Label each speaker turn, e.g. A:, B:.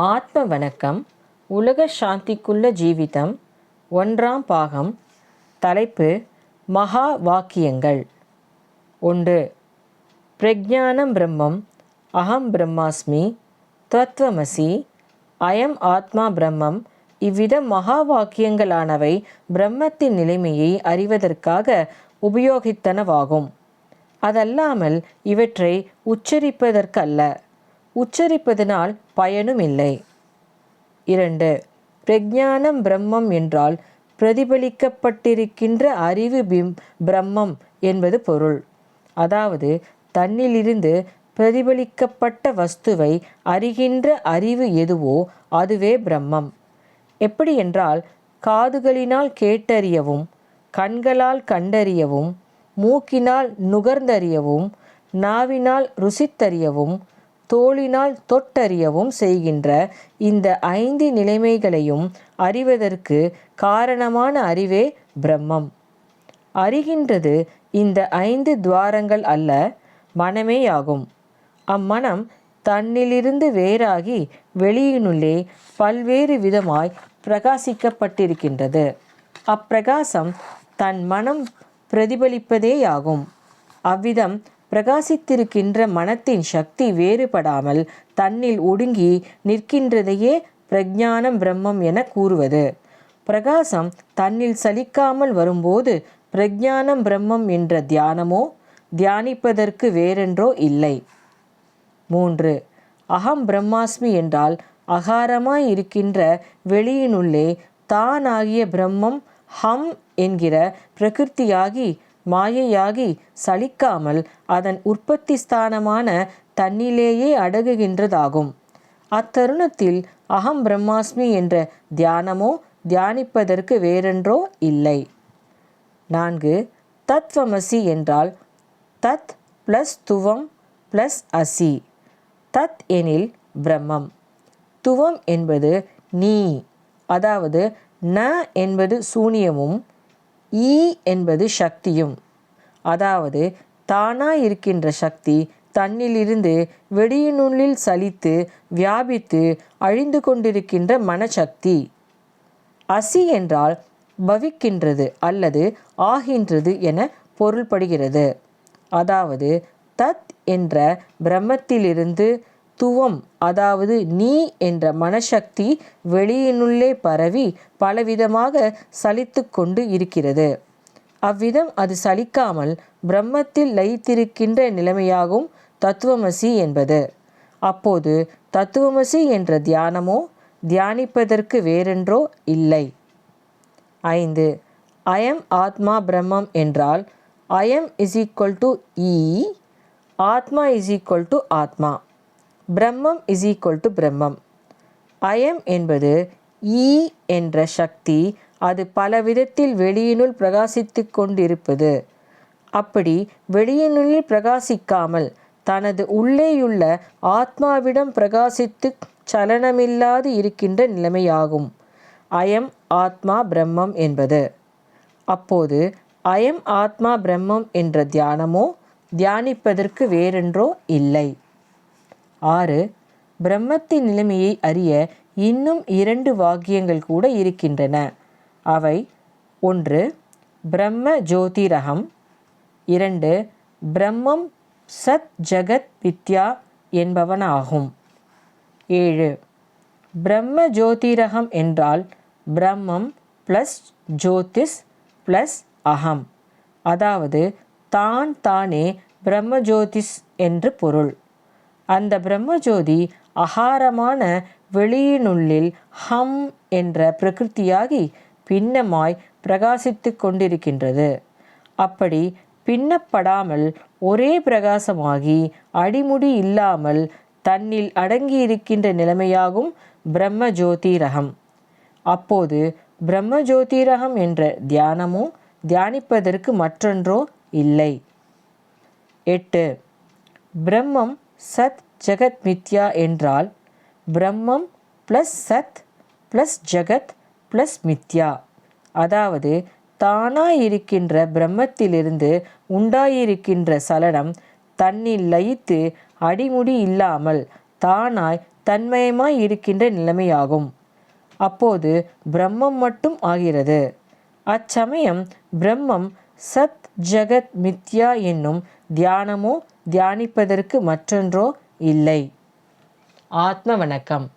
A: ஆத்ம வணக்கம். உலக சாந்திக்குள்ள ஜீவிதம் 1ஆம் பாகம். தலைப்பு மகா வாக்கியங்கள். 1. பிரஜானம் பிரம்மம், அகம் பிரம்மாஸ்மி, தத்துவமசி, அயம் ஆத்மா பிரம்மம். இவ்வித மகா வாக்கியங்களானவை பிரம்மத்தின் நிலைமையை அறிவதற்காக உபயோகித்தனவாகும். அதல்லாமல் இவற்றை உச்சரிப்பதற்கல்ல. உச்சரிப்பதனால் பயனும் இல்லை. 2. பிரஜானம் பிரம்மம் என்றால் பிரதிபலிக்கப்பட்டிருக்கின்ற அறிவு பிரம்மம் என்பது பொருள். அதாவது தன்னிலிருந்து பிரதிபலிக்கப்பட்ட வஸ்துவை அறிகின்ற அறிவு எதுவோ அதுவே பிரம்மம். எப்படி என்றால், காதுகளினால் கேட்டறியவும், கண்களால் கண்டறியவும், மூக்கினால் நுகர்ந்தறியவும், நாவினால் ருசித்தறியவும், தோளினால் தொட்டறியவும் செய்கின்ற இந்த 5 நிலைமைகளையும் அறிவதற்கு காரணமான அறிவே பிரம்மம். அறிகின்றது இந்த 5 துவாரங்கள் அல்ல, மனமேயாகும். அம்மனம் தன்னிலிருந்து வேறாகி வெளியினுள்ளே பல்வேறு விதமாய் பிரகாசிக்கப்பட்டிருக்கின்றது. அப்பிரகாசம் தன் மனம் பிரதிபலிப்பதேயாகும். அவ்விதம் பிரகாசித்திருக்கின்ற மனத்தின் சக்தி வேறுபடாமல் தன்னில் ஒடுங்கி நிற்கின்றதையே பிரஜானம் பிரம்மம் என கூறுவது. பிரகாசம் தன்னில் சலிக்காமல் வரும்போது பிரஜானம் பிரம்மம் என்ற தியானமோ தியானிப்பதற்கு வேறென்றோ இல்லை. 3. அகம் பிரம்மாஸ்மி என்றால் அகாரமாய் இருக்கின்ற வெளியினுள்ளே தானாகிய பிரம்மம் ஹம் என்கிற பிரகிருத்தியாகி மாயையாகி சலிக்காமல் அதன் உற்பத்தி ஸ்தானமான தன்னிலேயே அடங்குகின்றதாகும். அத்தருணத்தில் அகம் பிரம்மாஸ்மி என்ற தியானமோ தியானிப்பதற்கு வேறென்றோ இல்லை. 4. தத்துவமசி என்றால் தத் ப்ளஸ் துவம் ப்ளஸ் அசி. தத் எனில் பிரம்மம், துவம் என்பது நீ, அதாவது ந என்பது சூனியமும், ஈ என்பது சக்தியும், அதாவது தானாயிருக்கின்ற சக்தி தன்னிலிருந்து வெளியினுள்ளில் சலித்து வியாபித்து அழிந்து கொண்டிருக்கின்ற மனசக்தி. அசி என்றால் பவிக்கின்றது அல்லது ஆகின்றது என பொருள்படுகிறது. அதாவது தத் என்ற பிரம்மத்திலிருந்து துவம், அதாவது நீ என்ற மனசக்தி வெளியினுள்ளே பரவி பலவிதமாக சலித்து கொண்டு இருக்கிறது. அவ்விதம் அது சலிக்காமல் பிரம்மத்தில் லயித்திருக்கின்ற நிலைமையாகும் தத்துவமசி என்பது. அப்போது தத்துவமசி என்ற தியானமோ தியானிப்பதற்கு வேறென்றோ இல்லை. 5. அயம் ஆத்மா பிரம்மம் என்றால் அயம் இஸ் ஈக்குவல் டு ஈ, ஆத்மா இஸ் ஈக்குவல் டு ஆத்மா, பிரம்மம் இஸ் ஈக்குவல் டு பிரம்மம். அயம் என்பது ஈ என்ற சக்தி, அது பல விதத்தில் வெளியினுள் பிரகாசித்து கொண்டிருப்பது. அப்படி வெளியினுள்ளில் பிரகாசிக்காமல் தனது உள்ளேயுள்ள ஆத்மாவிடம் பிரகாசித்து சலனமில்லாது இருக்கின்ற நிலைமையாகும் அயம் ஆத்மா பிரம்மம் என்பது. அப்போது அயம் ஆத்மா பிரம்மம் என்ற தியானமோ தியானிப்பதற்கு வேறென்றோ இல்லை. 6. பிரம்மத்தின் நிலைமையை அறிய இன்னும் 2 வாக்கியங்கள் கூட இருக்கின்றன. அவை 1. பிரம்ம ஜோதிரகம், 2. பிரம்மம் சத் ஜகத் மித்யா என்பவனாகும். 7. பிரம்ம ஜோதிரகம் என்றால் பிரம்மம் ப்ளஸ் ஜோதிஸ் ப்ளஸ் அகம், அதாவது தான் தானே பிரம்மஜோதிஸ் என்று பொருள். அந்த பிரம்மஜோதி அகாரமான வெளியினுள்ளில் ஹம் என்ற பிரகிருத்தியாகி பின்னமாய் பிரகாசித்து கொண்டிருக்கின்றது. அப்படி பின்னப்படாமல் ஒரே பிரகாசமாகி அடிமுடி இல்லாமல் தன்னில் அடங்கியிருக்கின்ற நிலைமையாகும் பிரம்ம ஜோதிரகம். அப்போது பிரம்ம ஜோதிரகம் என்ற தியானமோ தியானிப்பதற்கு மற்றொன்றோ இல்லை. 8. பிரம்மம் சத் ஜகத் மித்யா என்றால் பிரம்மம் ப்ளஸ் சத் ப்ளஸ் ஜகத் ப்ளஸ் மித்யா, அதாவது தானாயிருக்கின்ற பிரம்மத்திலிருந்து உண்டாயிருக்கின்ற சலனம் தன்னில் லயித்து அடிமுடி இல்லாமல் தானாய் தன்மயமாய் இருக்கின்ற நிலைமையாகும். அப்போது பிரம்மம் மட்டும் ஆகிறது. அச்சமயம் பிரம்மம் சத் ஜகத் மித்யா என்னும் தியானமோ தியானிப்பதற்கு மற்றொன்றோ இல்லை. ஆத்ம வணக்கம்.